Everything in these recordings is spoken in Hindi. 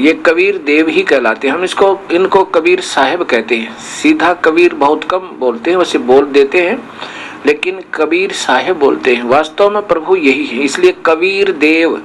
ये कबीर देव ही कहलाते हैं। हम इनको कबीर साहब कहते हैं। सीधा कबीर बहुत कम बोलते हैं, वैसे बोल देते हैं, लेकिन कबीर साहब बोलते हैं। वास्तव में प्रभु यही है, इसलिए कबीर देव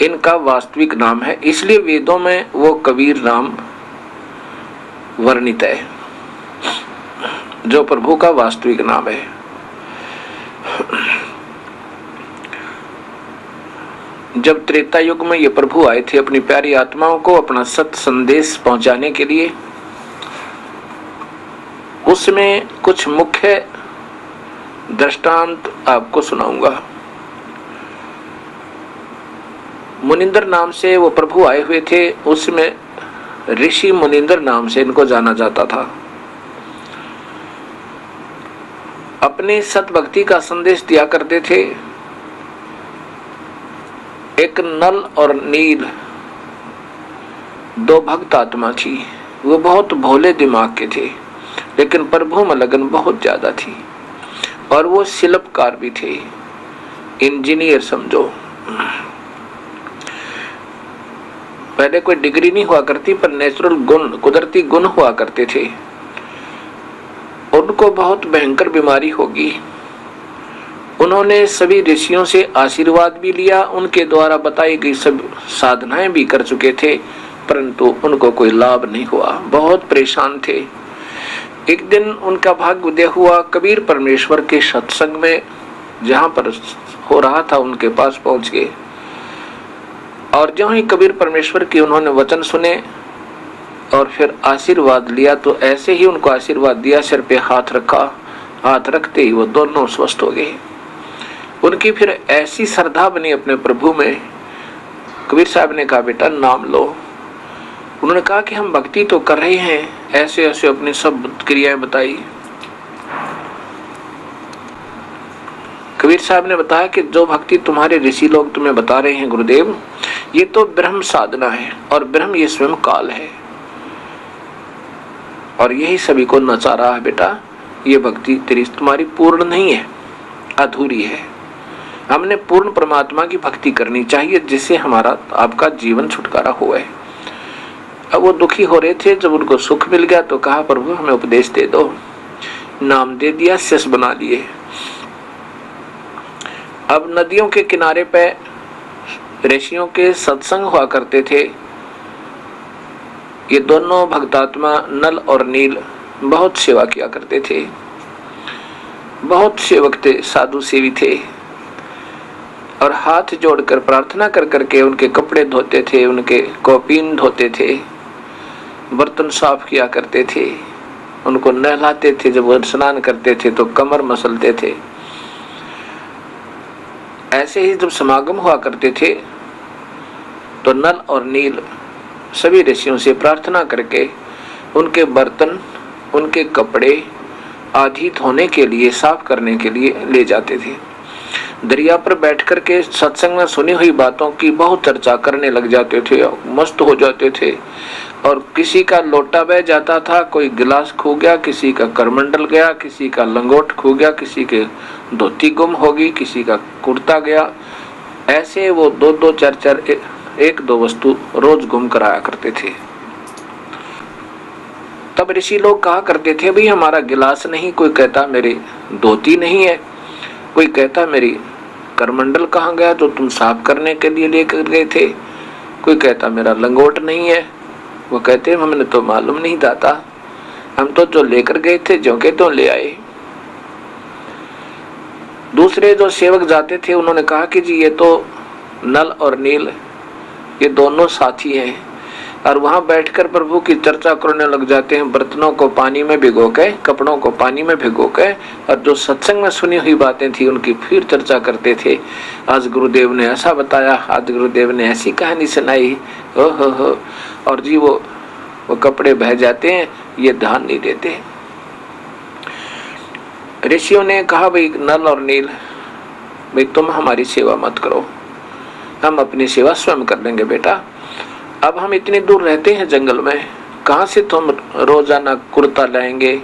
इनका वास्तविक नाम है। इसलिए वेदों में वो कबीर नाम वर्णित है, जो प्रभु का वास्तविक नाम है। जब त्रेता युग में ये प्रभु आए थे अपनी प्यारी आत्माओं को अपना सत्य संदेश पहुंचाने के लिए, उसमें कुछ मुख्य दृष्टांत आपको सुनाऊंगा। मुनिंदर नाम से वो प्रभु आए हुए थे, उसमें ऋषि मुनिंदर नाम से इनको जाना जाता था। अपनी सत भक्ति का संदेश दिया करते थे। एक नल और नील दो भक्त आत्मा थी। वो बहुत भोले दिमाग के थे, लेकिन प्रभु में लगन बहुत ज्यादा थी। और वो शिल्पकार भी थे, इंजीनियर समझो। पहले कोई डिग्री नहीं हुआ करती, पर नेचुरल गुण, कुदरती गुण हुआ करते थे। उनको बहुत भयंकर बीमारी होगी। उन्होंने सभी ऋषियों से आशीर्वाद भी लिया, उनके द्वारा बताई गई सब साधनाएं भी कर चुके थे, परंतु उनको कोई लाभ नहीं हुआ। बहुत परेशान थे। एक दिन उनका भाग्य उदय हुआ, कबीर परमेश्वर के सत्संग में जहां पर हो रहा था उनके पास पहुंच गए। और जो ही कबीर परमेश्वर के उन्होंने वचन सुने और फिर आशीर्वाद लिया, तो ऐसे ही उनको आशीर्वाद दिया, सिर पे हाथ रखा, हाथ रखते ही वो दोनों स्वस्थ हो गए। उनकी फिर ऐसी श्रद्धा बनी अपने प्रभु में। कबीर साहब ने कहा, बेटा नाम लो। उन्होंने कहा कि हम भक्ति तो कर रहे हैं, ऐसे ऐसे अपनी सब क्रियाएं बताई। कबीर साहब ने बताया कि जो भक्ति तुम्हारे ऋषि लोग तुम्हें बता रहे हैं गुरुदेव, ये तो ब्रह्म साधना है, और ब्रह्म ये स्वयं काल है, और यही सभी को नचा रहा है। बेटा ये भक्ति तेरी तुम्हारी पूर्ण नहीं है, अधूरी है। हमने पूर्ण परमात्मा की भक्ति करनी चाहिए, जिससे हमारा आपका जीवन छुटकारा हुए। अब वो दुखी हो रहे थे। जब उनको सुख मिल गया तो कहा, प्रभु हमें उपदेश दे दो। नाम दे दिया, शिष्य बना लिए। अब नदियों के किनारे पे ऋषियों के सत्संग हुआ करते थे। ये दोनों भक्तात्मा नल और नील बहुत सेवा किया करते थे, बहुत सेवक थे, साधु सेवी थे, और हाथ जोड़कर प्रार्थना कर करके उनके कपड़े धोते थे, उनके कौपीन धोते थे, बर्तन साफ किया करते थे, उनको नहलाते थे। जब वो स्नान करते थे तो कमर मसलते थे। ऐसे ही जब समागम हुआ करते थे तो नल और नील सभी ऋषियों से प्रार्थना करके उनके बर्तन, उनके कपड़े आदि धोने के लिए, साफ करने के लिए ले जाते थे। दरिया पर बैठ कर के सत्संग में सुनी हुई बातों की बहुत चर्चा करने लग जाते थे, मस्त हो जाते थे। और किसी का लोटा बह जाता था, कोई गिलास खो गया, किसी का करमंडल गया, किसी का लंगोट खो गया, किसी के धोती गुम होगी, किसी का कुर्ता गया। ऐसे वो दो दो चार चार एक दो वस्तु रोज गुम कराया करते थे। तब ऋषि लोग कहा करते थे, भाई हमारा गिलास नहीं, कोई कहता मेरी धोती नहीं है, कोई कहता मेरी करमंडल कहाँ गया जो तुम साफ करने के लिए लेकर गए थे, कोई कहता मेरा लंगोट नहीं है। वो कहते हमें तो मालूम नहीं दाता, हम तो जो लेकर गए थे जो के तो ले आए। दूसरे जो सेवक जाते थे उन्होंने कहा कि जी ये तो नल और नील ये दोनों साथी हैं, और वहां बैठकर प्रभु की चर्चा करने लग जाते हैं, बर्तनों को पानी में भिगो के, कपड़ों को पानी में भिगो के, और जो सत्संग में सुनी हुई बातें थी उनकी फिर चर्चा करते थे। आज गुरुदेव ने ऐसा बताया, आज गुरुदेव ने ऐसी कहानी सुनाई, हो। और जी वो कपड़े बह जाते हैं, ये ध्यान नहीं देते। ऋषियों ने कहा, भाई नल और नील, भाई तुम हमारी सेवा मत करो, हम अपनी सेवा स्वयं कर लेंगे। बेटा अब हम इतनी दूर रहते हैं जंगल में, कहाँ से तुम रोजाना कुर्ता लाएंगे,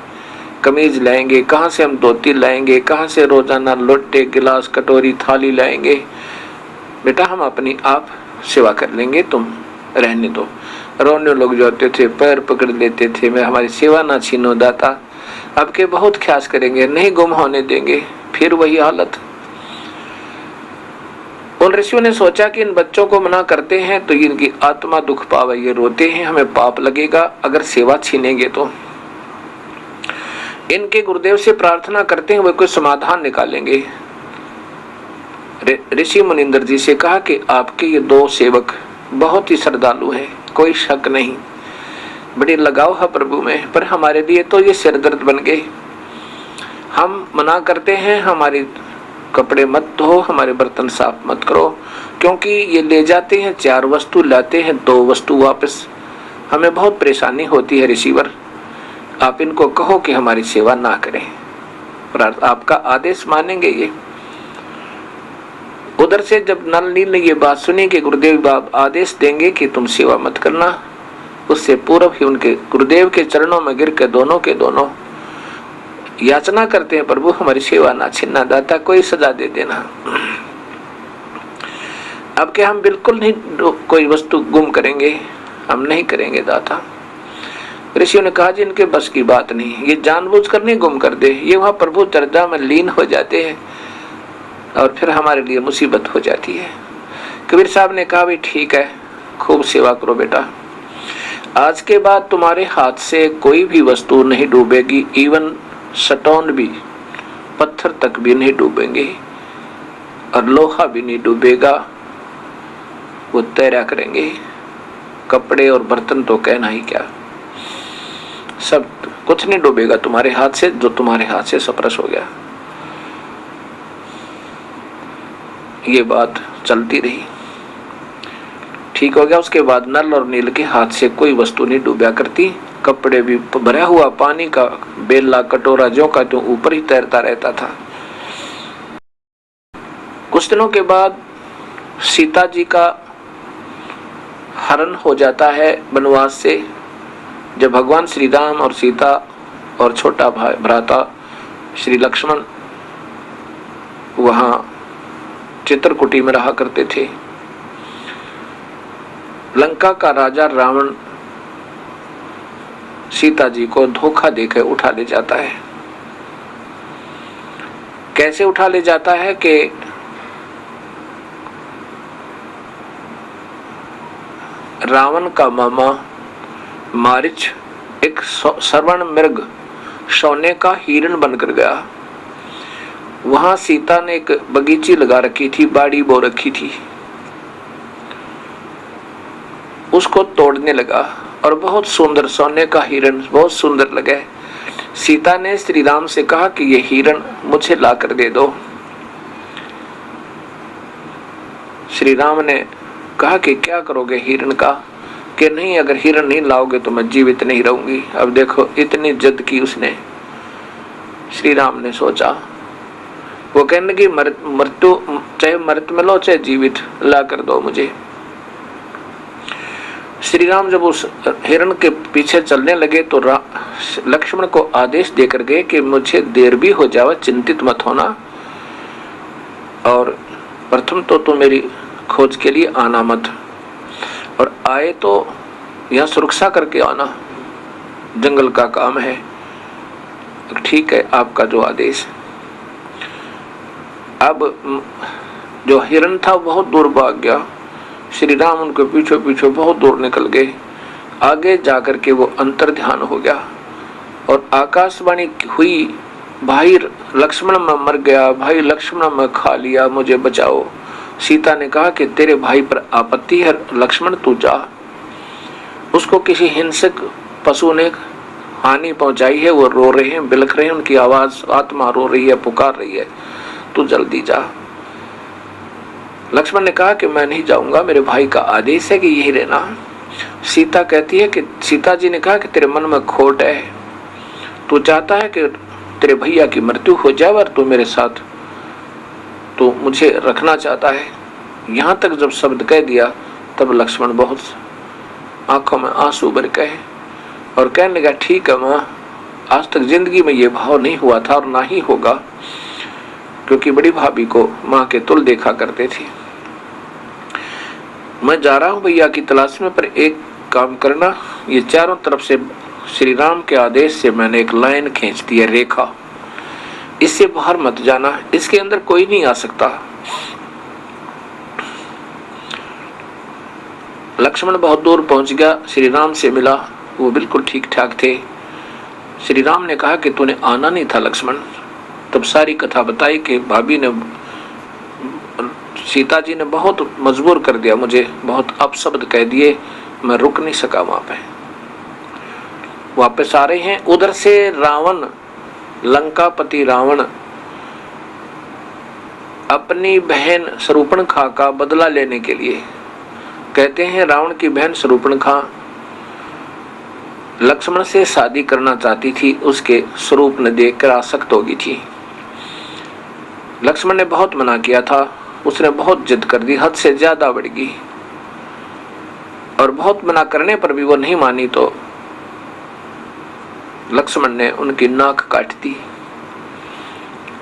कमीज लाएंगे, कहाँ से हम धोती लाएंगे, कहाँ से रोजाना लोटे, गिलास, कटोरी, थाली लाएंगे। बेटा हम अपनी आप सेवा कर लेंगे, तुम रहने दो। रोने लोग जाते थे, पैर पकड़ लेते थे, मैं हमारी सेवा ना छीनो दाता, अब के बहुत ख्यास करेंगे, नहीं गुम होने देंगे। फिर वही हालत। उन ऋषियों ने सोचा कि इन बच्चों को मना करते हैं तो इनकी आत्मा दुख पावे, ये रोते हैं, हमें पाप लगेगा अगर सेवा छीनेंगे तो। इनके गुरुदेव से प्रार्थना करते हैं वे कोई समाधान निकालेंगे। ऋषि मुनिंदर जी से कहा कि आपके ये दो सेवक बहुत ही श्रद्धालु हैं, कोई शक नहीं, बड़ी लगाव है प्रभु में, पर हमारे लिए तो ये सिरदर्द बन गए। हम मना करते हैं, हमारी कपड़े मत धो, हमारे बर्तन साफ मत करो, क्योंकि ये ले जाते हैं 4 वस्तु, लाते हैं 2 वस्तु वापस, हमें बहुत परेशानी होती है ऋषिवर। आप इनको कहो कि हमारी सेवा ना करें, पर आपका आदेश मानेंगे ये। उधर से जब नल नील ने ये बात सुनी कि गुरुदेव बाब आदेश देंगे कि तुम सेवा मत करना, उससे पूर्व ही उनके गुरुदेव के चरणों में गिर के दोनों याचना करते हैं, प्रभु हमारी सेवा ना छीनना, दाता कोई सजा दे देना। अब के हम बिल्कुल नहीं कोई वस्तु गुम करेंगे, हम नहीं करेंगे दाता। ऋषियों ने कहा जी इनके बस की बात नहीं, ये जानबूझकर नहीं गुम कर दे, ये वहां प्रभु चर्चा में लीन हो जाते हैं और फिर हमारे लिए मुसीबत हो जाती है। कबीर साहब ने कहा भाई ठीक है, खूब सेवा करो बेटा, आज के बाद तुम्हारे हाथ से कोई भी वस्तु नहीं डूबेगी, इवन स्टोन भी, पत्थर तक भी नहीं डूबेंगे और लोहा भी नहीं डूबेगा, वो तैरा करेंगे। कपड़े और बर्तन तो कहना ही क्या, सब कुछ नहीं डूबेगा तुम्हारे हाथ से, जो तुम्हारे हाथ से सप्रश हो गया। ये बात चलती रही, ठीक हो गया। उसके बाद नल और नील के हाथ से कोई वस्तु नहीं डूबा करती, कपड़े भी भरा हुआ पानी का बेला कटोरा जो का जो ऊपर ही तैरता रहता था। कुछ दिनों के बाद सीता जी का हरण हो जाता है वनवास से, जब भगवान श्री राम और सीता और छोटा भाई भ्राता श्री लक्ष्मण वहां चित्रकूटी में रहा करते थे। लंका का राजा रावण सीता जी को धोखा देकर उठा ले जाता है। कैसे उठा ले जाता है कि रावण का मामा मारिच एक श्रवण मृग सोने का हिरण बनकर गया। वहां सीता ने एक बगीची लगा रखी थी, बाड़ी बो रखी थी, उसको तोड़ने लगा और बहुत सुंदर सोने का हिरण बहुत सुंदर लगे। सीता ने श्री राम से कहा कि ये हिरण मुझे लाकर दे दो। श्री राम ने कहा कि क्या करोगे हिरण का, कि नहीं अगर हिरण नहीं लाओगे तो मैं जीवित नहीं रहूंगी। अब देखो इतनी जिद की उसने। श्री राम ने सोचा, वो कहने की मृत्यु चाहे मृत में लो चाहे जीवित ला कर दो मुझे। श्री राम जब उस हिरण के पीछे चलने लगे तो लक्ष्मण को आदेश देकर गए कि मुझे देर भी हो जावे, चिंतित मत होना, और प्रथम तो तुम मेरी खोज के लिए आना मत, और आए तो यहाँ सुरक्षा करके आना, जंगल का काम है। ठीक है आपका जो आदेश। अब जो हिरण था बहुत दूर भाग गया, श्री राम उनके पीछे पीछे बहुत दूर निकल गए। आगे जाकर के वो अंतर ध्यान हो गया और आकाशवाणी हुई, भाई लक्ष्मण मैं मर गया, भाई लक्ष्मण मैं खा लिया, मुझे बचाओ। सीता ने कहा कि तेरे भाई पर आपत्ति है लक्ष्मण, तू जा। उसको किसी हिंसक पशु ने हानि पहुंचाई है, वो रो रहे हैं, बिलख रहे हैं, उनकी आवाज आत्मा रो रही है, पुकार रही है, तू जल्दी जा। लक्ष्मण ने कहा कि मैं नहीं जाऊंगा, मेरे भाई का आदेश है कि यही रहना। सीता कहती है कि सीता जी ने कहा कि तेरे मन में खोट है, तू चाहता है कि तेरे भैया की मृत्यु हो जाए और तू मेरे साथ तो मुझे रखना चाहता है। यहां तक जब शब्द कह दिया तब लक्ष्मण बहुत आंखों में आंसू भर गए और कहने लगा, ठीक है माँ, आज तक जिंदगी में ये भाव नहीं हुआ था और ना ही होगा, क्योंकि बड़ी भाभी को माँ के तुल देखा करते थे। मैं जा रहा हूं भैया की तलाश में, पर एक काम करना, ये चारों तरफ से श्री राम के आदेश से मैंने एक लाइन खींच दी है, रेखा, इससे बाहर मत जाना, इसके अंदर कोई नहीं आ सकता। लक्ष्मण बहुत दूर पहुंच गया, श्री राम से मिला, वो बिल्कुल ठीक ठाक थे। श्री राम ने कहा कि तूने आना नहीं था लक्ष्मण। तब सारी कथा बताई कि भाभी ने, सीता जी ने बहुत मजबूर कर दिया मुझे, बहुत अपशब्द कह दिए, मैं रुक नहीं सका वहां पे। वापस आ रहे हैं, उधर से रावण, लंकापति रावण अपनी बहन शूर्पणखा का बदला लेने के लिए, कहते हैं रावण की बहन शूर्पणखा लक्ष्मण से शादी करना चाहती थी, उसके स्वरूप ने देखकर आसक्त हो गई थी। लक्ष्मण ने बहुत मना किया था, उसने बहुत जिद कर दी, हद से ज्यादा बढ़ गई, और बहुत मना करने पर भी वो नहीं मानी तो लक्ष्मण ने उनकी नाक काट दी।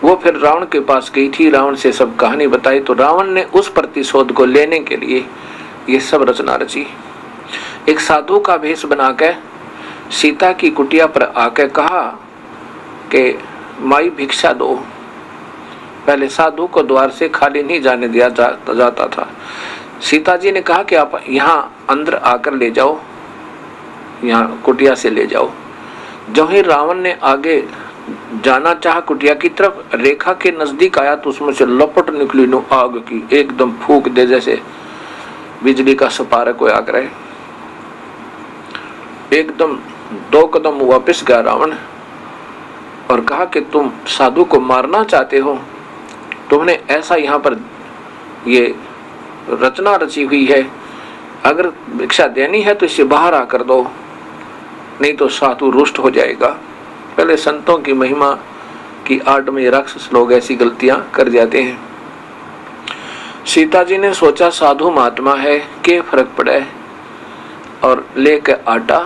वो फिर रावण के पास गई थी, रावण से सब कहानी बताई, तो रावण ने उस प्रतिशोध को लेने के लिए ये सब रचना रची। एक साधु का भेष बनाकर सीता की कुटिया पर आकर कहा कि माई भिक्षा दो। पहले साधु को द्वार से खाली नहीं जाने दिया जाता था। सीता जी ने कहा कि आप यहाँ अंदर आकर ले जाओ, यहाँ कुटिया से ले जाओ। जो ही रावण ने आगे जाना चाहा कुटिया की तरफ, रेखा के नजदीक आया तो उसमें से लपट निकली नो आग की, एकदम फूंक दे जैसे बिजली का सपारक हो आग रहे। एकदम 2 कदम वापस गया रावण और कहा कि तुम साधु को मारना चाहते हो, तुमने ऐसा यहाँ पर ये रचना रची हुई है, अगर भिक्षा देनी है तो इसे बाहर आकर दो, नहीं तो साधु रुष्ट हो जाएगा। पहले संतों की महिमा की आड़ में राक्षस लोग ऐसी गलतियां कर जाते हैं। सीता जी ने सोचा साधु महात्मा है, क्या फर्क पड़े, और लेकर आटा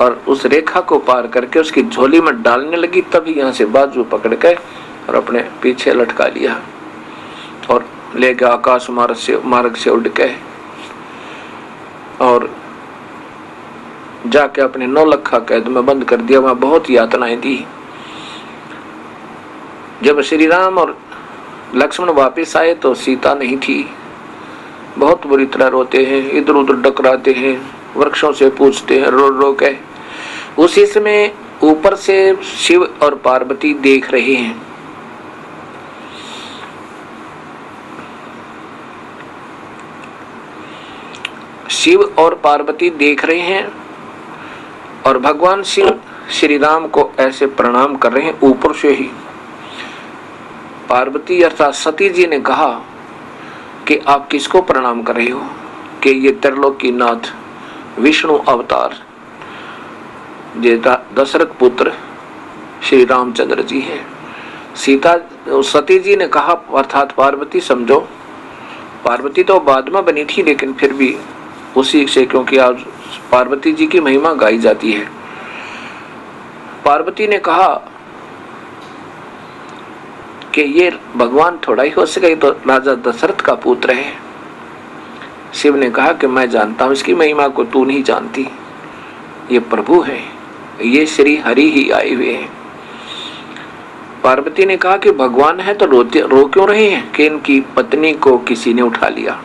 और उस रेखा को पार करके उसकी झोली में डालने लगी। तभी यहाँ से बाजू पकड़ के और अपने पीछे लटका लिया और ले गया आकाश मार्ग से उड़ के, और जाके अपने 9 लखा कैद में बंद कर दिया। वहां बहुत यातनाएं दी। जब श्री राम और लक्ष्मण वापस आए तो सीता नहीं थी। बहुत बुरी तरह रोते हैं, इधर उधर डकराते हैं, वृक्षों से पूछते हैं रो रो के। उसी समय ऊपर से शिव और पार्वती देख रहे हैं। शिव और पार्वती देख रहे हैं और भगवान शिव श्री राम को ऐसे प्रणाम कर रहे हैं ऊपर से ही। पार्वती अर्थात सती जी ने कहा कि आप किसको प्रणाम कर रहे हो? कि ये त्रिलोकीनाथ विष्णु अवतार दशरथ पुत्र श्री रामचंद्र जी हैं। सती जी ने कहा अर्थात पार्वती समझो, पार्वती तो बाद में बनी थी लेकिन फिर भी उसी से, क्योंकि आज पार्वती जी की महिमा गाई जाती है। पार्वती ने कहा कि ये भगवान थोड़ा ही हो सके, तो राजा दशरथ का पुत्र है। शिव ने कहा कि मैं जानता हूं इसकी महिमा को, तू नहीं जानती, ये प्रभु है, ये श्री हरि ही आए हुए हैं। पार्वती ने कहा कि भगवान है तो रो क्यों रहे हैं कि इनकी पत्नी को किसी ने उठा लिया।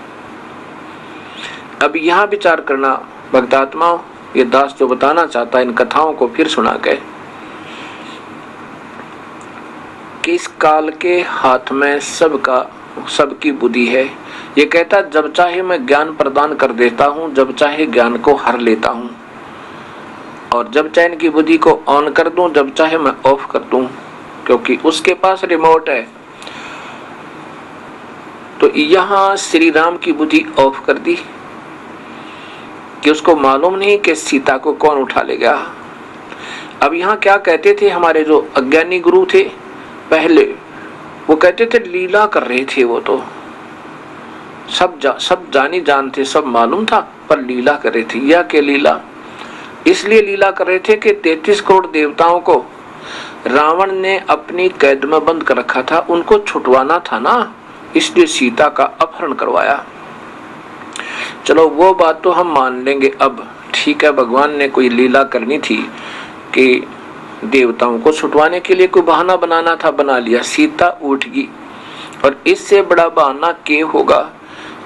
अब यहाँ विचार करना भक्तात्माओं, ये दास जो बताना चाहता है इन कथाओं को फिर सुना के, कि इस काल के हाथ में सबकी बुद्धि है। ये कहता जब चाहे मैं ज्ञान प्रदान कर देता हूँ, जब चाहे ज्ञान को हर लेता हूँ, और जब चाहे इनकी बुद्धि को ऑन कर दूं, जब चाहे मैं ऑफ कर दूं, क्योंकि उसके पास रिमोट है। तो यहाँ श्री राम की बुद्धि ऑफ कर दी कि उसको मालूम नहीं कि सीता को कौन उठा ले गया। अब यहाँ क्या कहते थे हमारे जो अज्ञानी गुरु थे पहले, वो कहते थे लीला कर रहे थे, वो तो सब जानी जानते, सब मालूम था, पर लीला कर रहे थे। या के लीला इसलिए लीला कर रहे थे कि 33 करोड़ देवताओं को रावण ने अपनी कैद में बंद कर रखा था, उनको छुटवाना था ना, इसलिए सीता का अपहरण करवाया। चलो वो बात तो हम मान लेंगे। अब ठीक है, भगवान ने कोई लीला करनी थी कि देवताओं को छुटवाने के लिए कोई बहाना बनाना था, बना लिया, सीता उठ गई। और इससे बड़ा बहाना क्या होगा।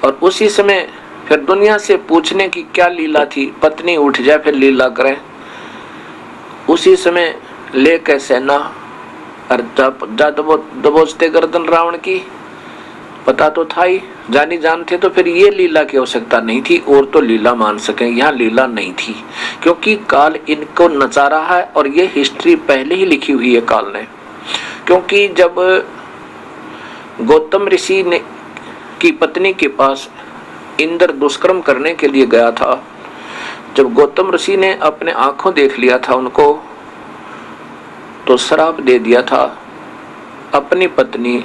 और उसी समय फिर दुनिया से पूछने की क्या लीला थी, पत्नी उठ जाए फिर लीला करें। उसी समय लेकर सेना और दबोचते गर्दन रावण की, पता तो था ही, जानी जानते तो फिर ये लीला की आवश्यकता नहीं थी। और तो लीला मान सके, यहाँ लीला नहीं थी क्योंकि काल इनको नचा रहा है और ये हिस्ट्री पहले ही लिखी हुई है काल ने। क्योंकि जब गौतम ऋषि ने की पत्नी के पास इंद्र दुष्कर्म करने के लिए गया था, जब गौतम ऋषि ने अपने आंखों देख लिया था उनको, तो श्राप दे दिया था अपनी पत्नी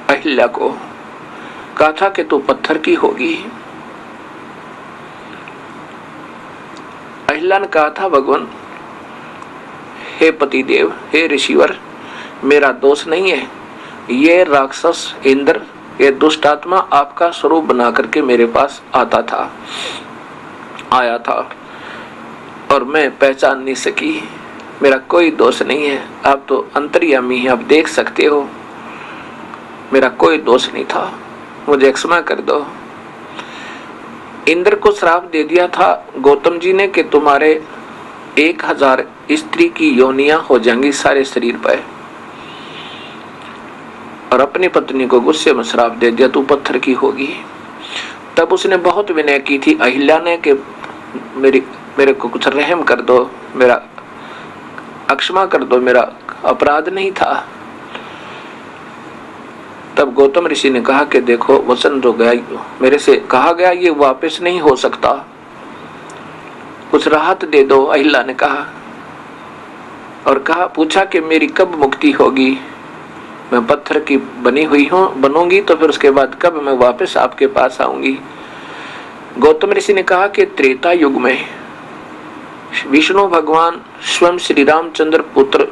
अहिल्या को, कहा था कि तू पत्थर की होगी। अहिल्या ने कहा था, भगवान हे पतिदेव, हे ऋषिवर, मेरा दोष नहीं है, ये राक्षस इंद्र, ये दुष्ट आत्मा आपका स्वरूप बना करके मेरे पास आया था और मैं पहचान नहीं सकी, मेरा कोई दोष नहीं है। आप तो अंतर्यामी हैं, आप देख सकते हो, मेरा कोई दोष नहीं था, मुझे क्षमा कर दो। इंद्र को श्राप दे दिया था गौतम जी ने कि तुम्हारे 1000 स्त्री की योनियां हो जाएंगी सारे शरीर पर, और अपनी पत्नी को गुस्से में श्राप दे दिया, तू पत्थर की होगी। तब उसने बहुत विनय की थी अहिल्या ने कि मेरे को कुछ रहम कर दो, मेरा क्षमा कर दो, मेरा अपराध नहीं था। तब गौतम ऋषि ने कहा कि देखो, वचन जो गया मेरे से कहा गया ये वापस नहीं हो सकता, कुछ राहत दे दो। अहिल्या ने कहा और कहा, पूछा कि मेरी कब मुक्ति होगी, मैं पत्थर की बनी हुई हूँ, बनूंगी तो फिर उसके बाद कब मैं वापस आपके पास आऊंगी। गौतम ऋषि ने कहा कि त्रेता युग में विष्णु भगवान स्वयं श्री रामचंद्र पुत्र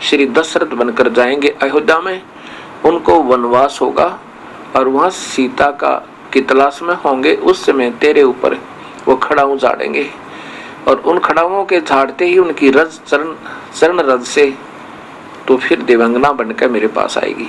श्री दशरथ बनकर जाएंगे अयोध्या में, उनको वनवास होगा और वहां सीता की तलाश में होंगे। उस समय तेरे ऊपर वो खड़ाऊ झाड़ेंगे और उन खड़ाओं के झाड़ते ही उनकी रज चरण रज से तो फिर देवांगना बनकर मेरे पास आएगी।